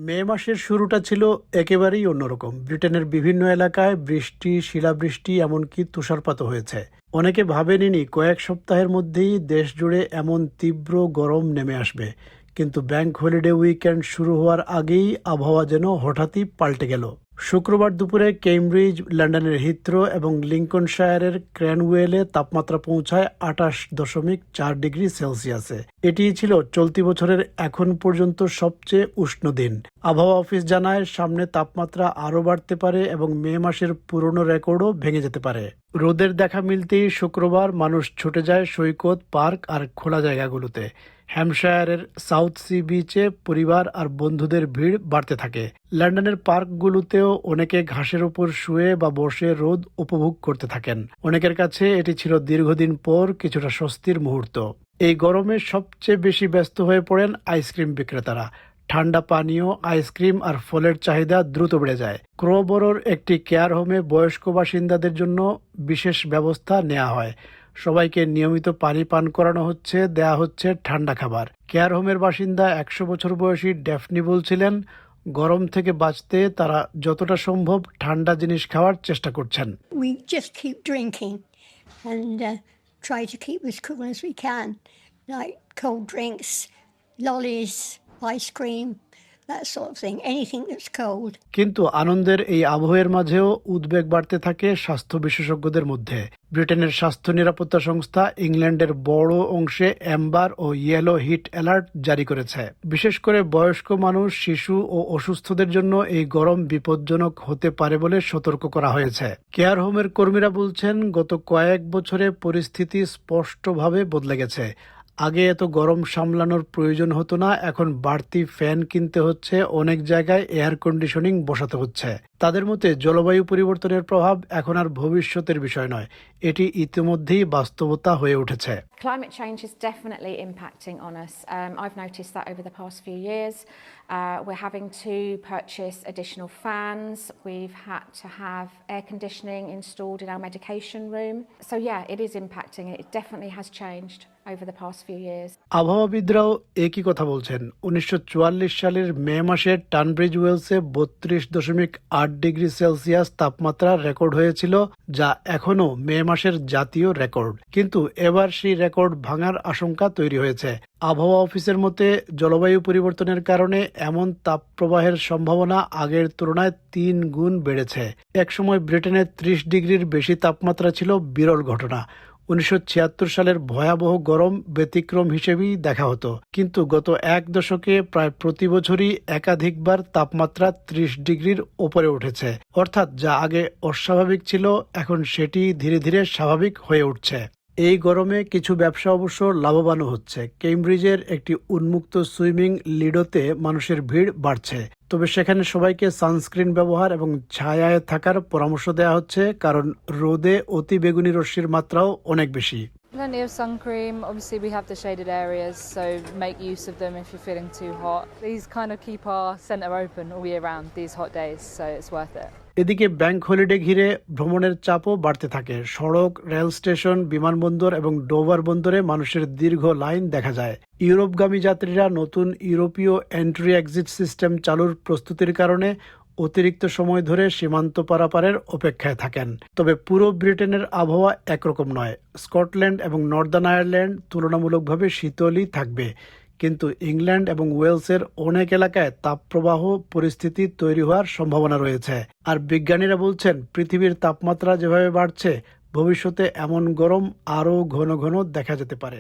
মে মাসের শুরুটা ছিল একেবারেই অন্যরকম। ব্রিটেনের বিভিন্ন এলাকায় বৃষ্টি, শিলাবৃষ্টি, এমনকি তুষারপাতও হয়েছে। অনেকে ভাবেননি কয়েক সপ্তাহের মধ্যেই দেশ জুড়ে এমন তীব্র গরম নেমে আসবে। কিন্তু ব্যাংক হলিডে উইকেন্ড শুরু হওয়ার আগেই আবহাওয়া যেন হঠাৎই পাল্টে গেল। শুক্রবার দুপুরে কেমব্রিজ, লন্ডনের হিথ্রো এবং লিঙ্কনশায়ারের ক্র্যানওয়েলে তাপমাত্রা পৌঁছায় 28.4 ডিগ্রি সেলসিয়াসে। এটিই ছিল চলতি বছরের এখন পর্যন্ত সবচেয়ে উষ্ণ দিন। আবহাওয়া অফিস জানায়, সামনে তাপমাত্রা আরও বাড়তে পারে এবং মে মাসের পুরনো রেকর্ডও ভেঙে যেতে পারে। রোদের দেখা মিলতেই শুক্রবার মানুষ ছুটে যায় সৈকত, পার্ক আর খোলা জায়গাগুলোতে। হ্যাম্পশায়ারের সাউথ সি বিচে পরিবার আর বন্ধুদের ভিড় বাড়তে থাকে। লন্ডনের পার্কগুলোতেও অনেকে ঘাসের উপর শুয়ে বা বসে রোদ উপভোগ করতে থাকেন। অনেকের কাছে এটি ছিল দীর্ঘদিন পর কিছুটা স্বস্তির মুহূর্ত। এই গরমে সবচেয়ে বেশি ব্যস্ত হয়ে পড়েন আইসক্রিম বিক্রেতারা। ঠান্ডা পানীয়, আইসক্রিম আর ফলের চাহিদা দ্রুত বেড়ে যায়। ক্রোবরোর একটি কেয়ার হোমে বয়স্ক বাসিন্দাদের জন্য বিশেষ ব্যবস্থা নেওয়া হয়। সবাইকে নিয়মিত পানি পান করানো হচ্ছে, দেয়া হচ্ছে ঠান্ডা খাবার। কেয়ার হোমের বাসিন্দা 100 বছর বয়সী ড্যাফনি বলছিলেন, গরম থেকে বাঁচতে তারা যতটা সম্ভব ঠান্ডা জিনিস খাওয়ার চেষ্টা করছেন। We just keep drinking and try to keep as cool as we can, like cold drinks, lollies, ice cream, that sort of thing, anything that's cold. কিন্তু আনন্দের এই আবহের মাঝেও উদ্বেগ বাড়তে থাকে স্বাস্থ্য বিশেষজ্ঞদের মধ্যে। ব্রিটেনের স্বাস্থ্য নিরাপত্তা সংস্থা ইংল্যান্ডের বড় অংশে অ্যাম্বার ও ইয়েলো হিট অ্যালার্ট জারি করেছে। বিশেষ করে বয়স্ক মানুষ, শিশু ও অসুস্থদের জন্য এই গরম বিপজ্জনক হতে পারে বলে সতর্ক করা হয়েছে। কেয়ার হোমের কর্মীরা বলছেন, গত কয়েক বছরে পরিস্থিতি স্পষ্টভাবে বদলে গেছে। আগে এত গরম সামলানোর প্রয়োজন হতো না, এখন বাড়তি ফ্যান কিনতে হচ্ছে, অনেক জায়গায় এয়ার কন্ডিশনিং বসাতে হচ্ছে। তাদের মতে জলবায়ু পরিবর্তনের প্রভাব এখন আর ভবিষ্যতের বিষয় নয়, এটি ইতিমধ্যেই বাস্তবতা হয়ে উঠেছে। Climate change is definitely impacting on us. I've noticed that over the past few years. We're having to purchase additional fans. We've had to have air conditioning installed in our medication room. So yeah, it is impacting. It definitely has changed over the past few years. আবহাওয়াবিদরাও একই কথা বলছেন। 1944 সালের মে মাসে টানব্রিজ ওয়েলসে 32.8 degree Celsius তাপমাত্রা record হয়েছিল, যা এখনো মে মাসের জাতীয় রেকর্ড। কিন্তু এবার সেই রেকর্ড ভাঙার আশঙ্কা তৈরি হয়েছে। আবহাওয়া অফিসের মতে জলবায়ু পরিবর্তনের কারণে এমন তাপপ্রবাহের সম্ভাবনা আগের তুলনায় 3 গুণ বেড়েছে। একসময় ব্রিটেনে 30 ডিগ্রির বেশি তাপমাত্রা ছিল বিরল ঘটনা। 1976 সালের ভয়াবহ গরম ব্যতিক্রম হিসেবেই দেখা হতো। কিন্তু গত এক দশকে প্রায় প্রতি বছরই একাধিকবার তাপমাত্রা 30 ডিগ্রির ওপরে উঠেছে। অর্থাৎ যা আগে অস্বাভাবিক ছিল, এখন সেটি ধীরে ধীরে স্বাভাবিক হয়ে উঠছে। এই গরমে কিছু ব্যবসা অবশ্য লাভবানও হচ্ছে। কেমব্রিজের একটি উন্মুক্ত সুইমিং লিডোতে মানুষের ভিড় বাড়ছে। তবে সেখানে সবাইকে সানস্ক্রিন ব্যবহার এবং ছায়ায় থাকার পরামর্শ দেওয়া হচ্ছে, কারণ রোদে অতি বেগুনি রশ্মির মাত্রাও অনেক বেশি। Plenty of sun cream. Obviously, we have the shaded areas, so make use of them if you're feeling too hot. These kind of keep our centre open all year round, these hot days, so it's worth it. এদিকে bank holiday ঘিরে ভ্রমণের চাপও বাড়তে থাকে। সড়ক, rail station, বিমানবন্দর এবং Dover বন্দরে মানুষের দীর্ঘ লাইন দেখা যায়। ইউরোপগামী যাত্রীরা নতুন ইউরোপীয় এন্ট্রি এক্সিট সিস্টেম চালুর প্রস্তুতির কারণে অতিরিক্ত সময় ধরে সীমান্ত পারাপারের অপেক্ষায় থাকেন। তবে পুরো ব্রিটেনের আবহাওয়া একরকম নয়। স্কটল্যান্ড এবং নর্দার্ন আয়ারল্যান্ড তুলনামূলকভাবে শীতলই থাকবে, কিন্তু ইংল্যান্ড এবং ওয়েলসের অনেক এলাকায় তাপপ্রবাহ পরিস্থিতি তৈরি হওয়ার সম্ভাবনা রয়েছে। আর বিজ্ঞানীরা বলছেন, পৃথিবীর তাপমাত্রা যেভাবে বাড়ছে, ভবিষ্যতে এমন গরম আরও ঘন ঘন দেখা যেতে পারে।